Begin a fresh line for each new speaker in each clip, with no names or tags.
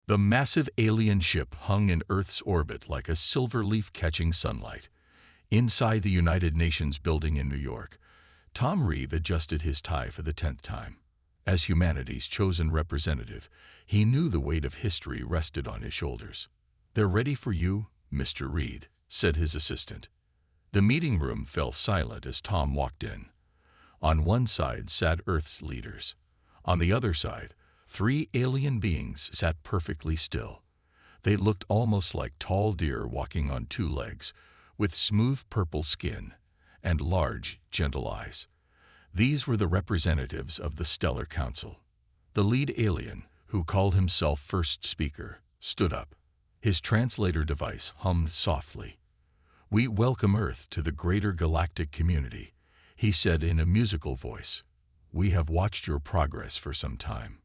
The massive alien ship hung in Earth's orbit like a silver leaf catching sunlight. Inside the United Nations building in New York, Tom Reeve adjusted his tie for the 10th time. As humanity's chosen representative, he knew the weight of history rested on his shoulders. "They're ready for you, Mr. Reed," said his assistant. The meeting room fell silent as Tom walked in. On one side sat Earth's leaders. On the other side, 3 alien beings sat perfectly still. They looked almost like tall deer walking on 2 legs, with smooth purple skin and large, gentle eyes. These were the representatives of the Stellar Council. The lead alien, who called himself first speaker, stood up. His translator device hummed softly. "We welcome Earth to the greater galactic community," he said in a musical voice. "We have watched your progress for some time."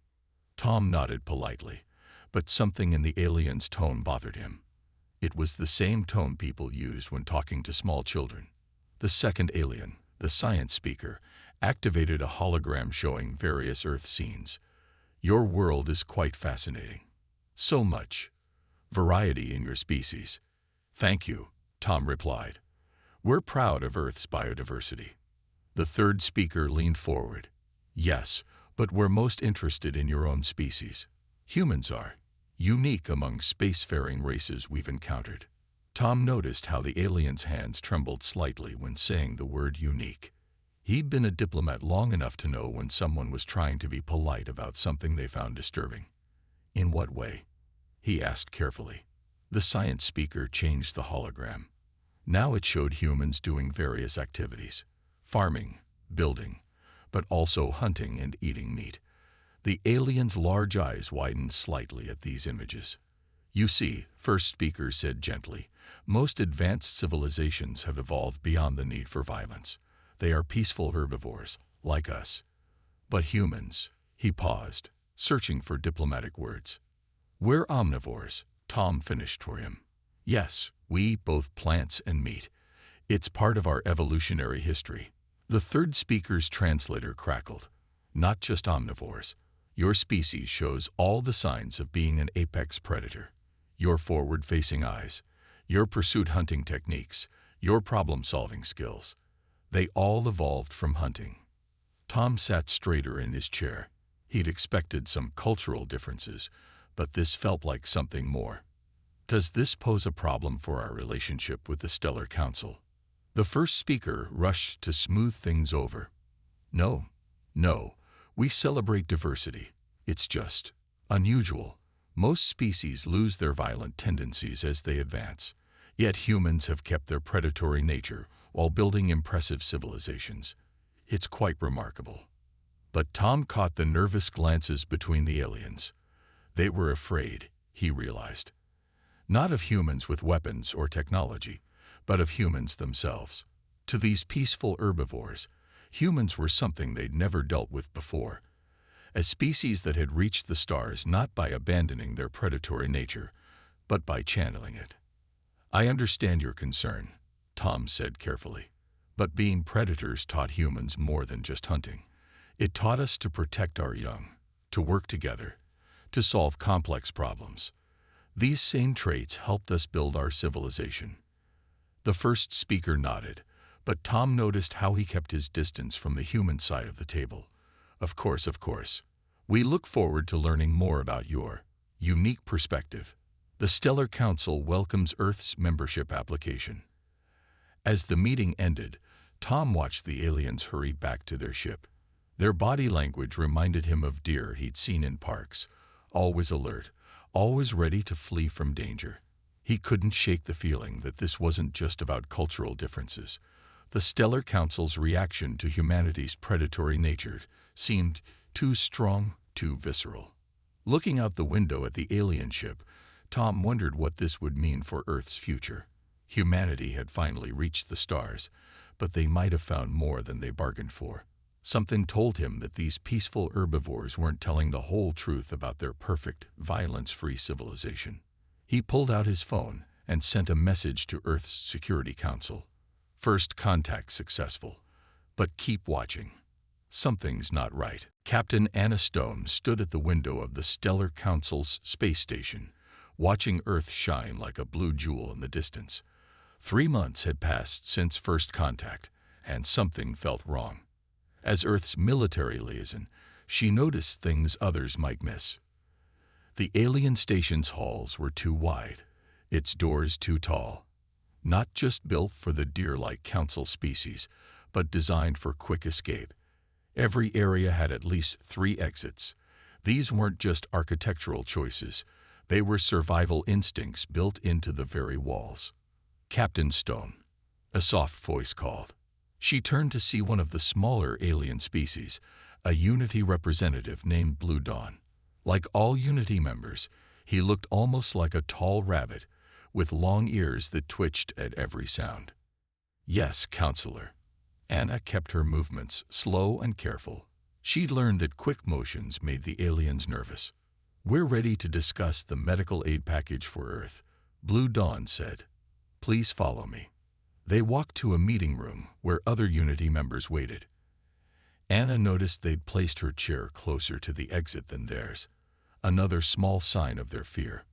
Tom nodded politely, but something in the alien's tone bothered him. It was the same tone people used when talking to small children. The second alien, the science speaker, activated a hologram showing various Earth scenes. "Your world is quite fascinating. So much variety in your species." "Thank you," Tom replied. "We're proud of Earth's biodiversity." The third speaker leaned forward. "Yes, but we're most interested in your own species. Humans are unique among spacefaring races we've encountered." Tom noticed how the alien's hands trembled slightly when saying the word unique. He'd been a diplomat long enough to know when someone was trying to be polite about something they found disturbing. "In what way?" he asked carefully. The science speaker changed the hologram. Now it showed humans doing various activities: farming, building, but also hunting and eating meat. The alien's large eyes widened slightly at these images. "You see," first speaker said gently, "most advanced civilizations have evolved beyond the need for violence. They are peaceful herbivores, like us. But humans," he paused, searching for diplomatic words. "We're omnivores," Tom finished for him. "Yes, we eat both plants and meat. It's part of our evolutionary history." The third speaker's translator crackled. "Not just omnivores. Your species shows all the signs of being an apex predator. Your forward-facing eyes, your pursuit hunting techniques, your problem-solving skills. They all evolved from hunting." Tom sat straighter in his chair. He'd expected some cultural differences, but this felt like something more. "Does this pose a problem for our relationship with the Stellar Council?" The first speaker rushed to smooth things over. No, we celebrate diversity. It's just unusual. Most species lose their violent tendencies as they advance, yet humans have kept their predatory nature while building impressive civilizations. It's quite remarkable." But Tom caught the nervous glances between the aliens. They were afraid, he realized. Not of humans with weapons or technology, but of humans themselves. To these peaceful herbivores, humans were something they'd never dealt with before. A species that had reached the stars not by abandoning their predatory nature, but by channeling it. "I understand your concern," Tom said carefully. "But being predators taught humans more than just hunting. It taught us to protect our young, to work together, to solve complex problems. These same traits helped us build our civilization." The first speaker nodded, but Tom noticed how he kept his distance from the human side of the table. Of course. We look forward to learning more about your unique perspective. The Stellar Council welcomes Earth's membership application." As the meeting ended, Tom watched the aliens hurry back to their ship. Their body language reminded him of deer he'd seen in parks, always alert, always ready to flee from danger. He couldn't shake the feeling that this wasn't just about cultural differences. The Stellar Council's reaction to humanity's predatory nature seemed too strong, too visceral. Looking out the window at the alien ship, Tom wondered what this would mean for Earth's future. Humanity had finally reached the stars, but they might have found more than they bargained for. Something told him that these peaceful herbivores weren't telling the whole truth about their perfect, violence-free civilization. He pulled out his phone and sent a message to Earth's Security Council. "First contact successful, but keep watching. Something's not right." Captain Anna Stone stood at the window of the Stellar Council's space station, watching Earth shine like a blue jewel in the distance. 3 months had passed since first contact, and something felt wrong. As Earth's military liaison, she noticed things others might miss. The alien station's halls were too wide, its doors too tall. Not just built for the deer-like council species, but designed for quick escape. Every area had at least 3 exits. These weren't just architectural choices. They were survival instincts built into the very walls. "Captain Stone," a soft voice called. She turned to see one of the smaller alien species, a Unity representative named Blue Dawn. Like all Unity members, he looked almost like a tall rabbit, with long ears that twitched at every sound. "Yes, Counselor." Anna kept her movements slow and careful. She'd learned that quick motions made the aliens nervous. "We're ready to discuss the medical aid package for Earth," Blue Dawn said. "Please follow me." They walked to a meeting room where other Unity members waited. Anna noticed they'd placed her chair closer to the exit than theirs, another small sign of their fear.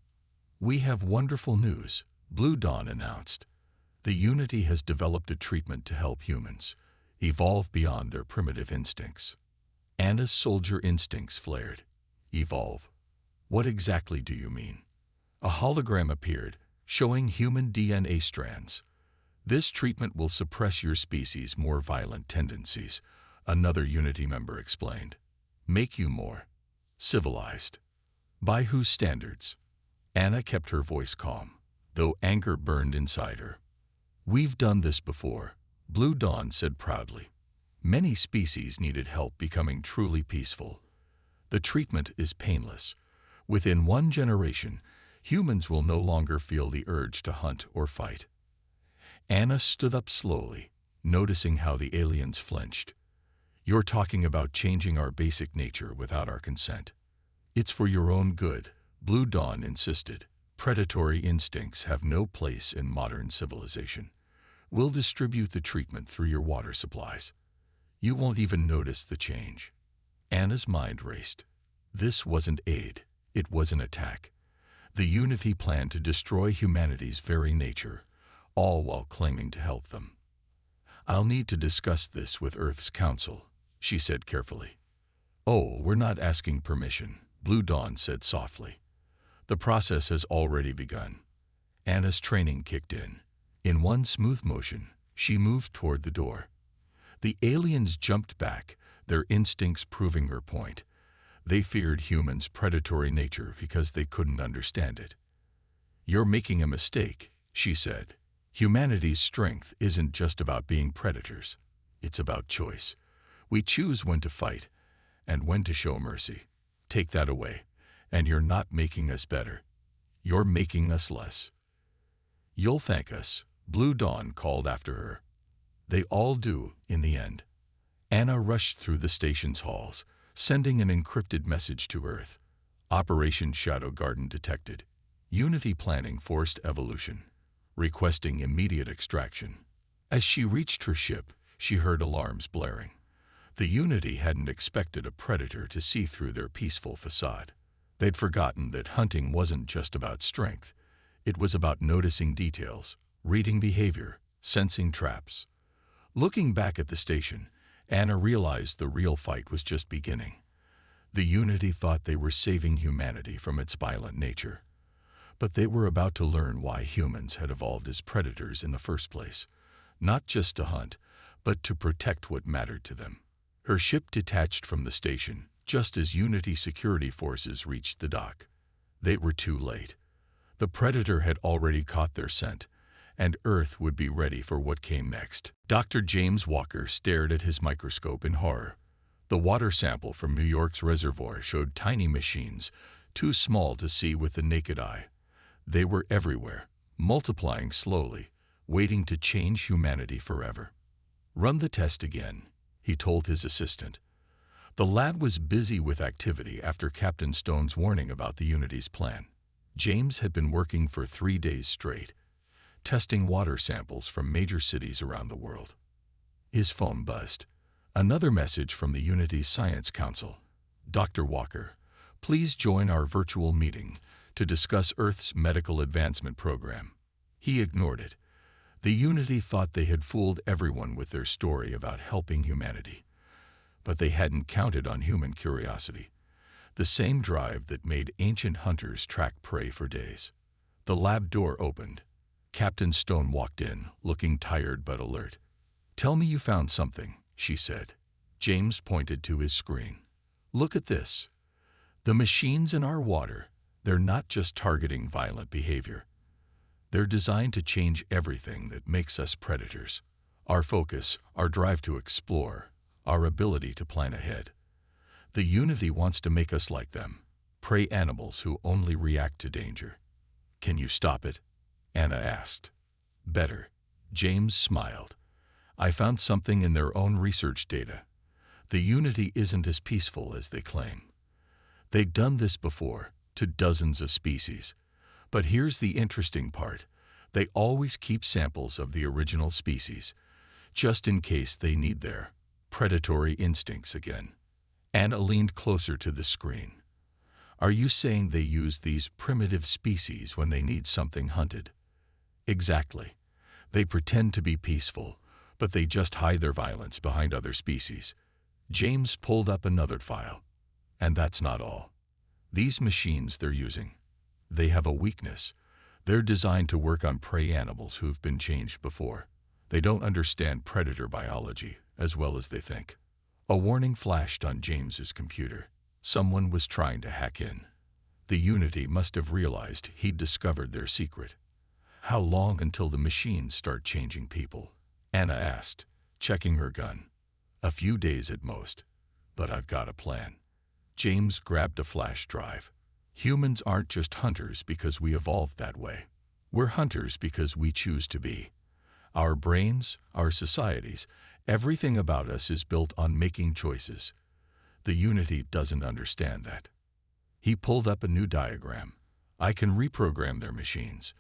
"We have wonderful news," Blue Dawn announced. "The Unity has developed a treatment to help humans evolve beyond their primitive instincts." Anna's soldier instincts flared. "Evolve? What exactly do you mean?" A hologram appeared, showing human DNA strands. "This treatment will suppress your species' more violent tendencies," another Unity member explained. "Make you more civilized." "By whose standards?" Anna kept her voice calm, though anger burned inside her. "We've done this before," Blue Dawn said proudly. "Many species needed help becoming truly peaceful. The treatment is painless. Within 1 generation, humans will no longer feel the urge to hunt or fight." Anna stood up slowly, noticing how the aliens flinched. "You're talking about changing our basic nature without our consent." "It's for your own good," Blue Dawn insisted. "Predatory instincts have no place in modern civilization. We'll distribute the treatment through your water supplies. You won't even notice the change." Anna's mind raced. This wasn't aid, it was an attack. The Unity planned to destroy humanity's very nature, all while claiming to help them. "I'll need to discuss this with Earth's Council," she said carefully. "Oh, we're not asking permission," Blue Dawn said softly. "The process has already begun." Anna's training kicked in. In one smooth motion, she moved toward the door. The aliens jumped back, their instincts proving her point. They feared humans' predatory nature because they couldn't understand it. "You're making a mistake," she said. "Humanity's strength isn't just about being predators. It's about choice. We choose when to fight and when to show mercy. Take that away, and you're not making us better. You're making us less." "You'll thank us," Blue Dawn called after her. They all do, in the end. Anna rushed through the station's halls, sending an encrypted message to Earth. "Operation Shadow Garden detected. Unity planning forced evolution. Requesting immediate extraction." As she reached her ship, she heard alarms blaring. The Unity hadn't expected a predator to see through their peaceful facade. They'd forgotten that hunting wasn't just about strength. It was about noticing details, reading behavior, sensing traps. Looking back at the station, Anna realized the real fight was just beginning. The Unity thought they were saving humanity from its violent nature. But they were about to learn why humans had evolved as predators in the first place. Not just to hunt, but to protect what mattered to them. Her ship detached from the station just as Unity security forces reached the dock. They were too late. The predator had already caught their scent, and Earth would be ready for what came next. Dr. James Walker stared at his microscope in horror. The water sample from New York's reservoir showed tiny machines, too small to see with the naked eye. They were everywhere, multiplying slowly, waiting to change humanity forever. "Run the test again," he told his assistant. The lad was busy with activity after Captain Stone's warning about the Unity's plan. James had been working for 3 days straight, testing water samples from major cities around the world. His phone buzzed. Another message from the Unity's Science Council. Dr. Walker, please join our virtual meeting to discuss Earth's medical advancement program. He ignored it. The Unity thought they had fooled everyone with their story about helping humanity. But they hadn't counted on human curiosity, the same drive that made ancient hunters track prey for days. The lab door opened. Captain Stone walked in, looking tired but alert. "Tell me you found something," she said. James pointed to his screen. "Look at this. The machines in our water, they're not just targeting violent behavior. They're designed to change everything that makes us predators. Our focus, our drive to explore, our ability to plan ahead. The Unity wants to make us like them, prey animals who only react to danger." "Can you stop it?" Anna asked. "Better." James smiled. "I found something in their own research data. The Unity isn't as peaceful as they claim. They've done this before, to dozens of species. But here's the interesting part. They always keep samples of the original species, just in case they need their predatory instincts again." Anna leaned closer to the screen. "Are you saying they use these primitive species when they need something hunted?" "Exactly. They pretend to be peaceful, but they just hide their violence behind other species." James pulled up another file. "And that's not all. These machines they're using, they have a weakness. They're designed to work on prey animals who've been changed before. They don't understand predator biology as well as they think." A warning flashed on James's computer. Someone was trying to hack in. The Unity must have realized he'd discovered their secret. "How long until the machines start changing people?" Anna asked, checking her gun. "A few days at most, but I've got a plan." James grabbed a flash drive. "Humans aren't just hunters because we evolved that way. We're hunters because we choose to be. Our brains, our societies, everything about us is built on making choices. The Unity doesn't understand that." He pulled up a new diagram. "I can reprogram their machines.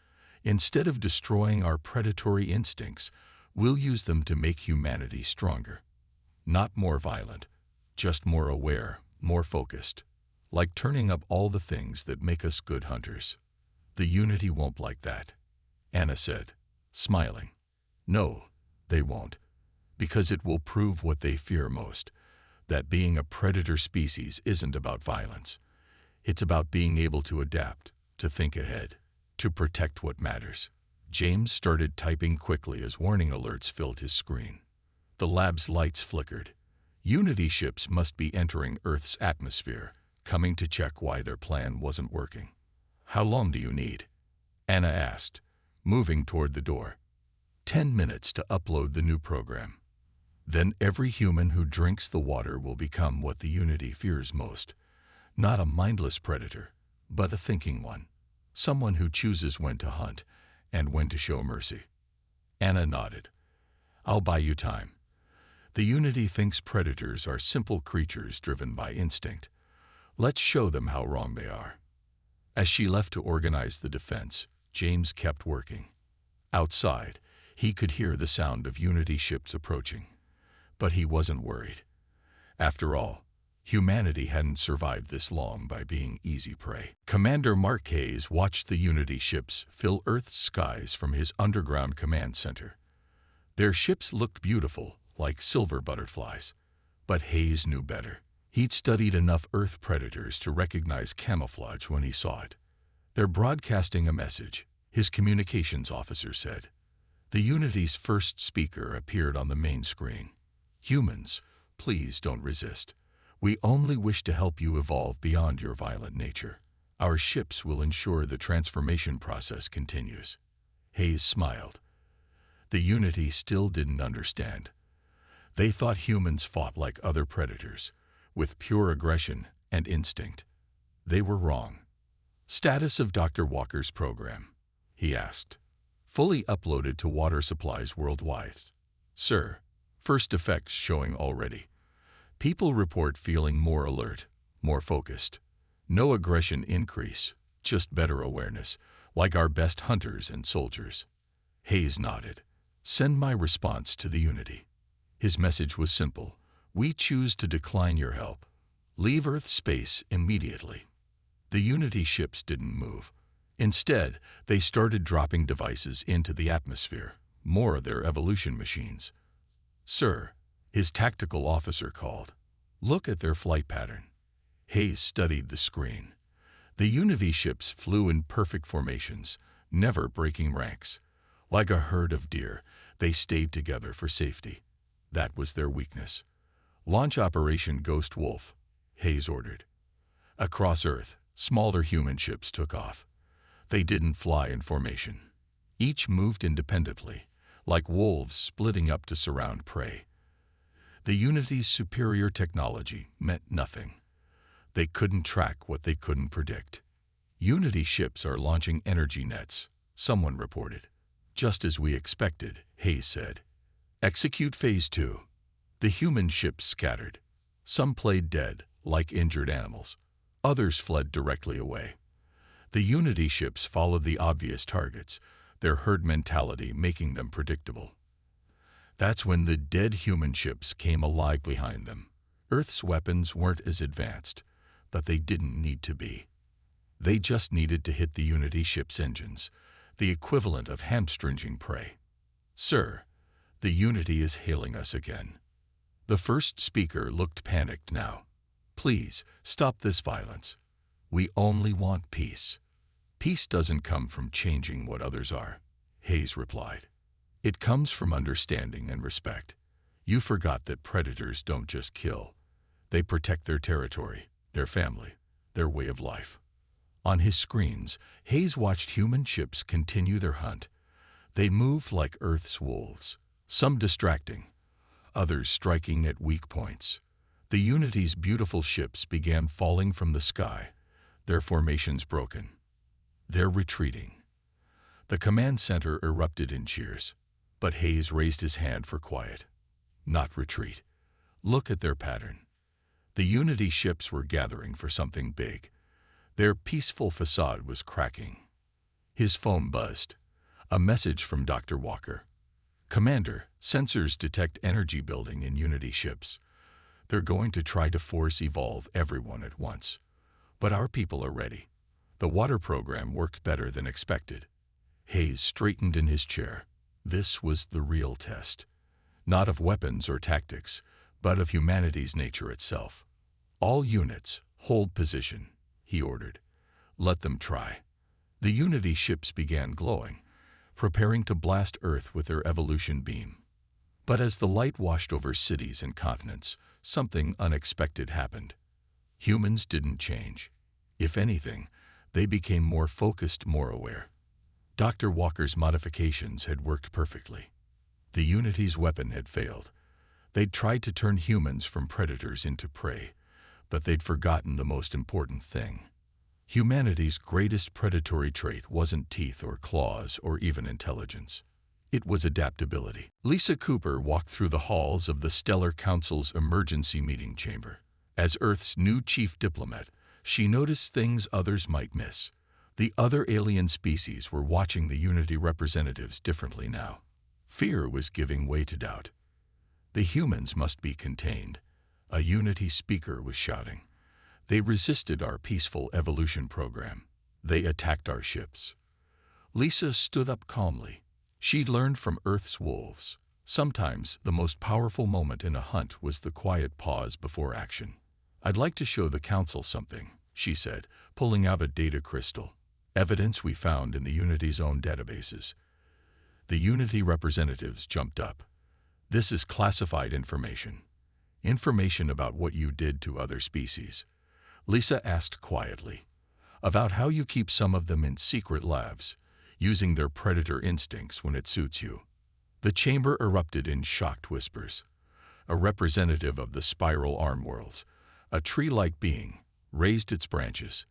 Instead of destroying our predatory instincts, we'll use them to make humanity stronger. Not more violent, just more aware, more focused. Like turning up all the things that make us good hunters." "The Unity won't like that," Anna said, smiling. "No, they won't. Because it will prove what they fear most, that being a predator species isn't about violence. It's about being able to adapt, to think ahead, to protect what matters." James started typing quickly as warning alerts filled his screen. The lab's lights flickered. Unity ships must be entering Earth's atmosphere, coming to check why their plan wasn't working. "How long do you need?" Anna asked, moving toward the door. 10 minutes to upload the new program. Then every human who drinks the water will become what the Unity fears most. Not a mindless predator, but a thinking one. Someone who chooses when to hunt and when to show mercy." Anna nodded. "I'll buy you time. The Unity thinks predators are simple creatures driven by instinct. Let's show them how wrong they are." As she left to organize the defense, James kept working. Outside, he could hear the sound of Unity ships approaching. But he wasn't worried. After all, humanity hadn't survived this long by being easy prey. Commander Mark Hayes watched the Unity ships fill Earth's skies from his underground command center. Their ships looked beautiful, like silver butterflies. But Hayes knew better. He'd studied enough Earth predators to recognize camouflage when he saw it. "They're broadcasting a message," his communications officer said. The Unity's first speaker appeared on the main screen. "Humans, please don't resist. We only wish to help you evolve beyond your violent nature. Our ships will ensure the transformation process continues." Hayes smiled. The Unity still didn't understand. They thought humans fought like other predators, with pure aggression and instinct. They were wrong. "Status of Dr. Walker's program?" he asked. "Fully uploaded to water supplies worldwide, sir. First effects showing already. People report feeling more alert, more focused. No aggression increase, just better awareness, like our best hunters and soldiers." Hayes nodded. "Send my response to the Unity." His message was simple. "We choose to decline your help. Leave Earth space immediately. The Unity ships didn't move. Instead, they started dropping devices into the atmosphere, more of their evolution machines. "Sir," his tactical officer called. "Look at their flight pattern." Hayes studied the screen. The Unity ships flew in perfect formations, never breaking ranks. Like a herd of deer, they stayed together for safety. That was their weakness. "Launch Operation Ghost Wolf," Hayes ordered. Across Earth, smaller human ships took off. They didn't fly in formation. Each moved independently, like wolves splitting up to surround prey. The Unity's superior technology meant nothing. They couldn't track what they couldn't predict. "Unity ships are launching energy nets," someone reported. "Just as we expected," Hayes said. "Execute Phase 2. The human ships scattered. Some played dead, like injured animals. Others fled directly away. The Unity ships followed the obvious targets, their herd mentality making them predictable. That's when the dead human ships came alive behind them. Earth's weapons weren't as advanced, but they didn't need to be. They just needed to hit the Unity ship's engines, the equivalent of hamstringing prey. "Sir, the Unity is hailing us again." The first speaker looked panicked now. "Please, stop this violence. We only want peace." "Peace doesn't come from changing what others are," Hayes replied. "It comes from understanding and respect. You forgot that predators don't just kill. They protect their territory, their family, their way of life." On his screens, Hayes watched human ships continue their hunt. They moved like Earth's wolves, some distracting, others striking at weak points. The Unity's beautiful ships began falling from the sky, their formations broken. "They're retreating." The command center erupted in cheers, but Hayes raised his hand for quiet. "Not retreat. Look at their pattern." The Unity ships were gathering for something big. Their peaceful facade was cracking. His phone buzzed. A message from Dr. Walker. "Commander, sensors detect energy building in Unity ships. They're going to try to force evolve everyone at once. But our people are ready. The water program worked better than expected." Hayes straightened in his chair. This was the real test. Not of weapons or tactics, but of humanity's nature itself. "All units, hold position," he ordered. "Let them try." The Unity ships began glowing, preparing to blast Earth with their evolution beam. But as the light washed over cities and continents, something unexpected happened. Humans didn't change. If anything, they became more focused, more aware. Dr. Walker's modifications had worked perfectly. The Unity's weapon had failed. They'd tried to turn humans from predators into prey, but they'd forgotten the most important thing. Humanity's greatest predatory trait wasn't teeth or claws or even intelligence. It was adaptability. Lisa Cooper walked through the halls of the Stellar Council's emergency meeting chamber. As Earth's new chief diplomat, she noticed things others might miss. The other alien species were watching the Unity representatives differently now. Fear was giving way to doubt. "The humans must be contained," a Unity speaker was shouting. "They resisted our peaceful evolution program. They attacked our ships." Lisa stood up calmly. She'd learned from Earth's wolves. Sometimes the most powerful moment in a hunt was the quiet pause before action. "I'd like to show the Council something," she said, pulling out a data crystal. "Evidence we found in the Unity's own databases." The Unity representatives jumped up. "This is classified information. Information about what you did to other species." Lisa asked quietly. "About how you keep some of them in secret labs, using their predator instincts when it suits you." The chamber erupted in shocked whispers. A representative of the spiral arm worlds, a tree-like being, raised its branches.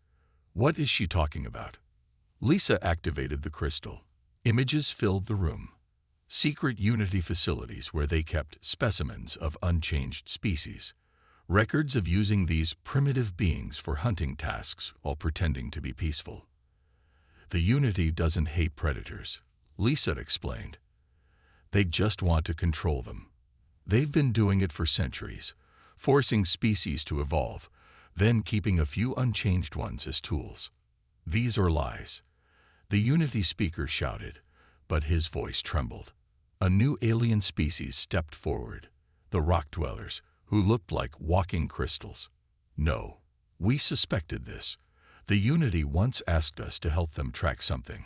"What is she talking about?" Lisa activated the crystal. Images filled the room. Secret Unity facilities where they kept specimens of unchanged species. Records of using these primitive beings for hunting tasks while pretending to be peaceful. "The Unity doesn't hate predators," Lisa explained. "They just want to control them. They've been doing it for centuries, forcing species to evolve, then keeping a few unchanged ones as tools. These are lies. The Unity speaker shouted, but his voice trembled. A new alien species stepped forward, the rock dwellers, who looked like walking crystals. No, we suspected this. The Unity once asked us to help them track something.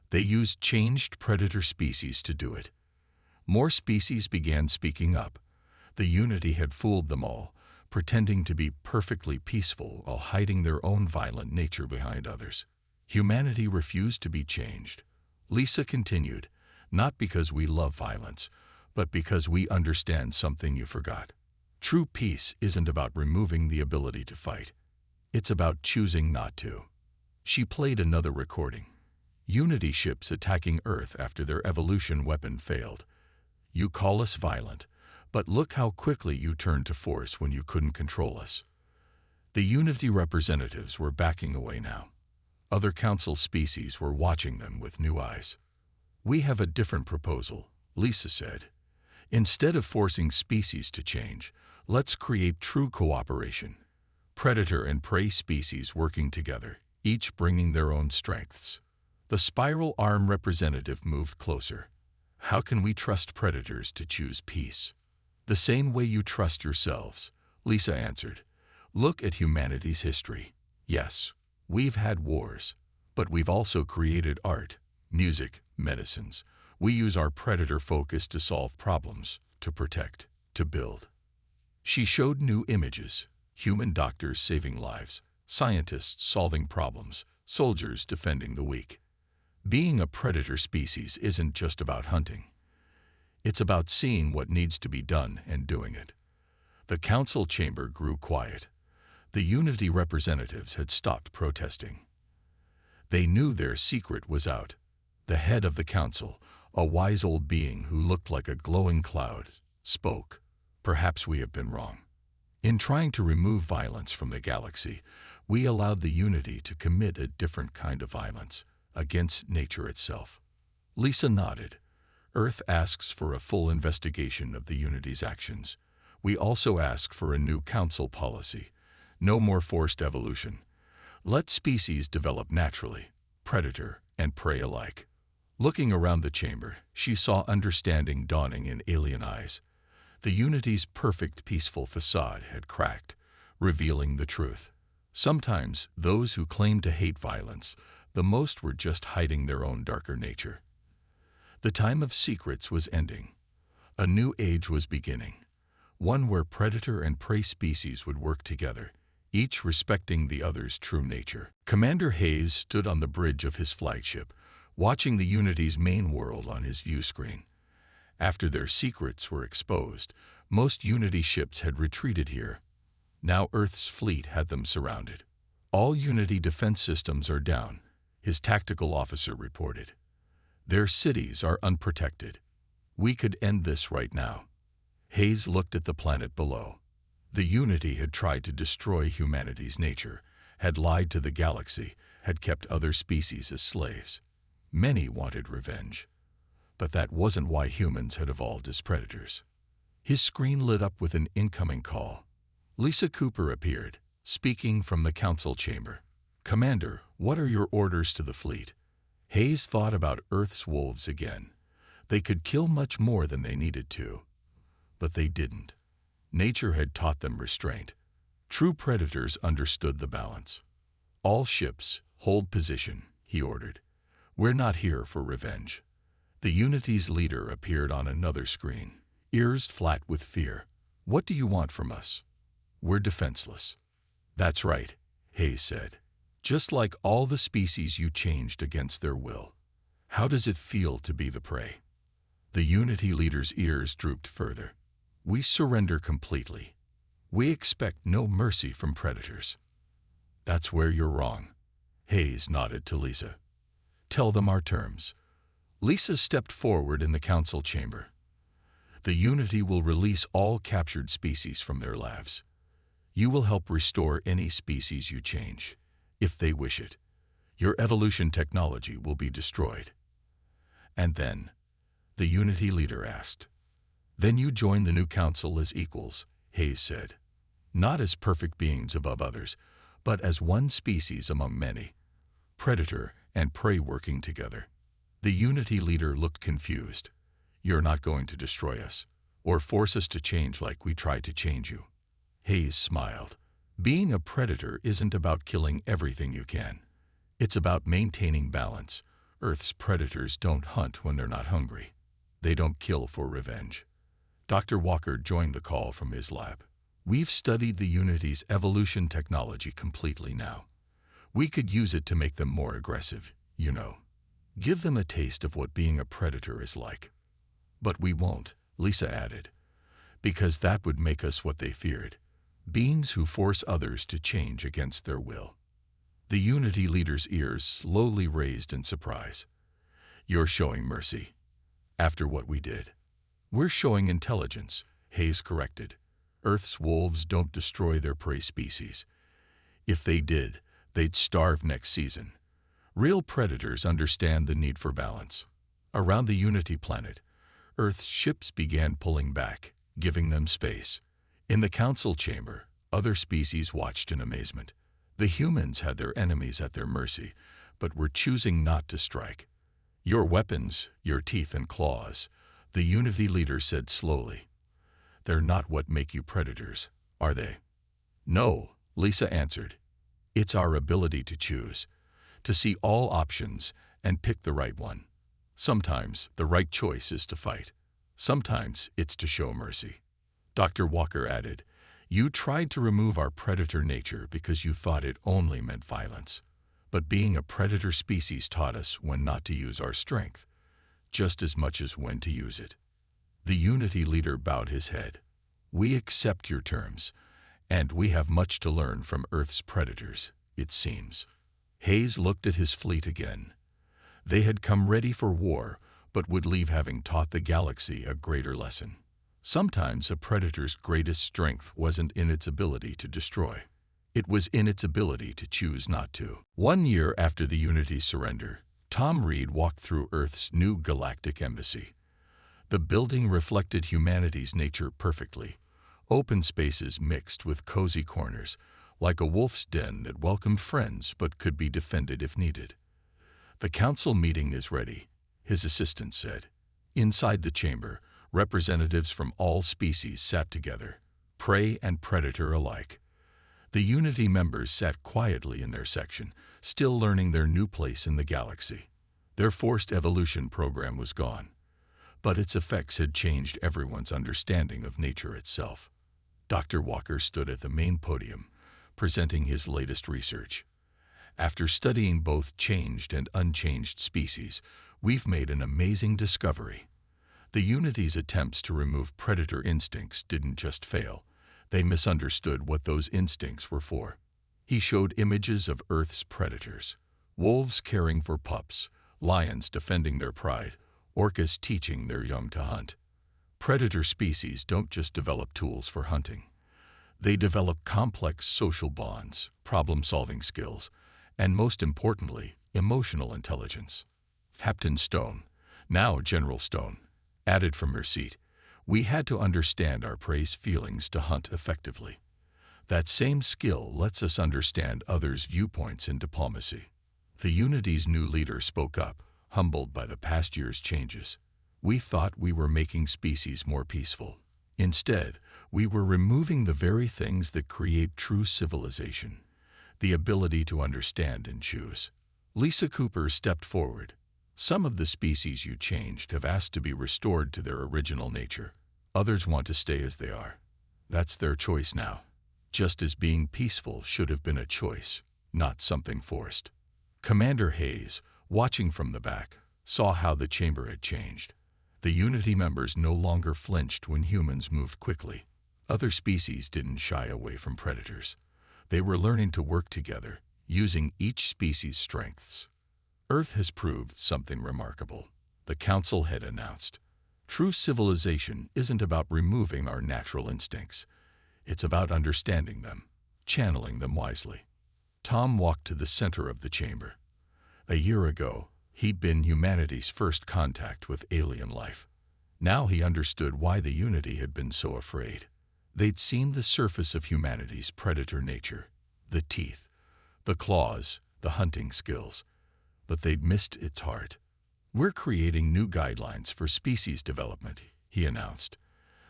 They used changed predator species to do it. More species began speaking up. The Unity had fooled them all, pretending to be perfectly peaceful while hiding their own violent nature behind others. Humanity refused to be changed. Lisa continued, not because we love violence, but because we understand something you forgot. True peace isn't about removing the ability to fight. It's about choosing not to. She played another recording. Unity ships attacking Earth after their evolution weapon failed. You call us violent, but look how quickly you turned to force when you couldn't control us. The Unity representatives were backing away now. Other council species were watching them with new eyes. We have a different proposal, Lisa said. Instead of forcing species to change, let's create true cooperation. Predator and prey species working together, each bringing their own strengths. The spiral arm representative moved closer. How can we trust predators to choose peace? The same way you trust yourselves, Lisa answered. Look at humanity's history. Yes, we've had wars, but we've also created art, music, medicines. We use our predator focus to solve problems, to protect, to build. She showed new images, human doctors saving lives, scientists solving problems, soldiers defending the weak. Being a predator species isn't just about hunting. It's about seeing what needs to be done and doing it. The council chamber grew quiet. The Unity representatives had stopped protesting. They knew their secret was out. The head of the council, a wise old being who looked like a glowing cloud, spoke. Perhaps we have been wrong. In trying to remove violence from the galaxy, we allowed the Unity to commit a different kind of violence, against nature itself. Lisa nodded. Earth asks for a full investigation of the Unity's actions. We also ask for a new council policy. No more forced evolution. Let species develop naturally, predator and prey alike. Looking around the chamber, she saw understanding dawning in alien eyes. The Unity's perfect peaceful facade had cracked, revealing the truth. Sometimes those who claim to hate violence the most were just hiding their own darker nature. The time of secrets was ending. A new age was beginning, one where predator and prey species would work together, each respecting the other's true nature. Commander Hayes stood on the bridge of his flagship, watching the Unity's main world on his view screen. After their secrets were exposed, most Unity ships had retreated here. Now Earth's fleet had them surrounded. All Unity defense systems are down, his tactical officer reported. Their cities are unprotected. We could end this right now. Hayes looked at the planet below. The Unity had tried to destroy humanity's nature, had lied to the galaxy, had kept other species as slaves. Many wanted revenge. But that wasn't why humans had evolved as predators. His screen lit up with an incoming call. Lisa Cooper appeared, speaking from the council chamber. Commander, what are your orders to the fleet? Hayes thought about Earth's wolves again. They could kill much more than they needed to. But they didn't. Nature had taught them restraint. True predators understood the balance. All ships, hold position, he ordered. We're not here for revenge. The Unity's leader appeared on another screen, ears flat with fear. What do you want from us? We're defenseless. That's right, Hayes said. Just like all the species you changed against their will. How does it feel to be the prey? The Unity leader's ears drooped further. We surrender completely. We expect no mercy from predators. That's where you're wrong. Hayes nodded to Lisa. Tell them our terms. Lisa stepped forward in the council chamber. The Unity will release all captured species from their labs. You will help restore any species you change, if they wish it. Your evolution technology will be destroyed. And then, the Unity leader asked. Then you join the new council as equals, Hayes said. not as perfect beings above others, but as one species among many, predator and prey working together. The Unity leader looked confused. "You're not going to destroy us, or force us to change like we tried to change you." Hayes smiled. "Being a predator isn't about killing everything you can. It's about maintaining balance. Earth's predators don't hunt when they're not hungry. They don't kill for revenge." Dr. Walker joined the call from his lab. "We've studied the Unity's evolution technology completely now. We could use it to make them more aggressive, you know. Give them a taste of what being a predator is like." "But we won't," Lisa added, "because that would make us what they feared, beings who force others to change against their will." The Unity leader's ears slowly raised in surprise. "You're showing mercy. After what we did." "We're showing intelligence," Hayes corrected. "Earth's wolves don't destroy their prey species. If they did, they'd starve next season. Real predators understand the need for balance." Around the Unity planet, Earth's ships began pulling back, giving them space. In the council chamber, other species watched in amazement. The humans had their enemies at their mercy, but were choosing not to strike. "Your weapons, your teeth and claws," the Unity leader said slowly. "They're not what make you predators, are they?" "No," Lisa answered. "It's our ability to choose, to see all options and pick the right one. Sometimes the right choice is to fight. Sometimes it's to show mercy." Dr. Walker added, "You tried to remove our predator nature because you thought it only meant violence. But being a predator species taught us when not to use our strength, just as much as when to use it." The Unity leader bowed his head. "We accept your terms, and we have much to learn from Earth's predators, it seems." Hayes looked at his fleet again. They had come ready for war, but would leave having taught the galaxy a greater lesson. Sometimes a predator's greatest strength wasn't in its ability to destroy. It was in its ability to choose not to. 1 year after the Unity's surrender, Tom Reed walked through Earth's new galactic embassy. The building reflected humanity's nature perfectly. Open spaces mixed with cozy corners, like a wolf's den that welcomed friends but could be defended if needed. "The council meeting is ready," his assistant said. Inside the chamber, representatives from all species sat together, prey and predator alike. The Unity members sat quietly in their section, still learning their new place in the galaxy. Their forced evolution program was gone, but its effects had changed everyone's understanding of nature itself. Dr. Walker stood at the main podium, presenting his latest research. "After studying both changed and unchanged species, we've made an amazing discovery. The Unity's attempts to remove predator instincts didn't just fail, they misunderstood what those instincts were for." He showed images of Earth's predators: wolves caring for pups, lions defending their pride, orcas teaching their young to hunt. Predator species don't just develop tools for hunting. They develop complex social bonds, problem-solving skills, and most importantly, emotional intelligence. Captain Stone, now General Stone, added from her seat, "We had to understand our prey's feelings to hunt effectively. That same skill lets us understand others' viewpoints in diplomacy." The Unity's new leader spoke up, humbled by the past year's changes. "We thought we were making species more peaceful. Instead, we were removing the very things that create true civilization, the ability to understand and choose." Lisa Cooper stepped forward. "Some of the species you changed have asked to be restored to their original nature. Others want to stay as they are. That's their choice now. Just as being peaceful should have been a choice, not something forced." Commander Hayes, watching from the back, saw how the chamber had changed. The Unity members no longer flinched when humans moved quickly. Other species didn't shy away from predators. They were learning to work together, using each species' strengths. "Earth has proved something remarkable," the Council had announced. "True civilization isn't about removing our natural instincts. It's about understanding them, channeling them wisely." Tom walked to the center of the chamber. A year ago, he'd been humanity's first contact with alien life. Now he understood why the Unity had been so afraid. They'd seen the surface of humanity's predator nature, the teeth, the claws, the hunting skills, but they'd missed its heart. "We're creating new guidelines for species development," he announced.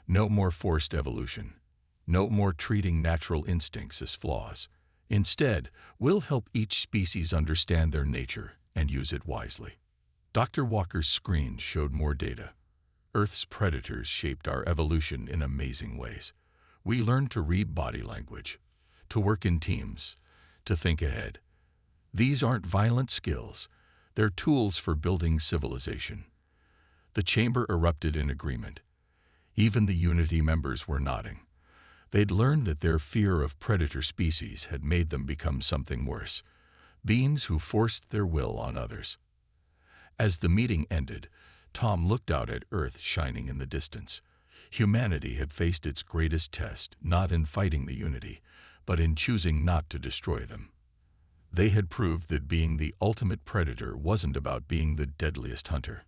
"No more forced evolution. No more treating natural instincts as flaws. Instead, we'll help each species understand their nature and use it wisely." Dr. Walker's screens showed more data. Earth's predators shaped our evolution in amazing ways. We learned to read body language, to work in teams, to think ahead. These aren't violent skills. They're tools for building civilization. The chamber erupted in agreement. Even the Unity members were nodding. They'd learned that their fear of predator species had made them become something worse, beings who forced their will on others. As the meeting ended, Tom looked out at Earth shining in the distance. Humanity had faced its greatest test, not in fighting the Unity, but in choosing not to destroy them. They had proved that being the ultimate predator wasn't about being the deadliest hunter.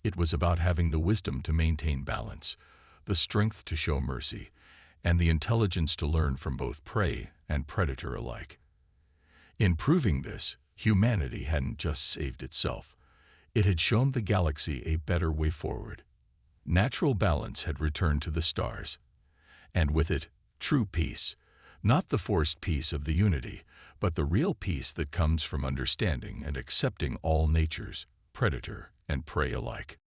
It was about having the wisdom to maintain balance, the strength to show mercy, and the intelligence to learn from both prey and predator alike. In proving this, humanity hadn't just saved itself. It had shown the galaxy a better way forward. Natural balance had returned to the stars, and with it, true peace. Not the forced peace of the Unity, but the real peace that comes from understanding and accepting all natures, predator and prey alike.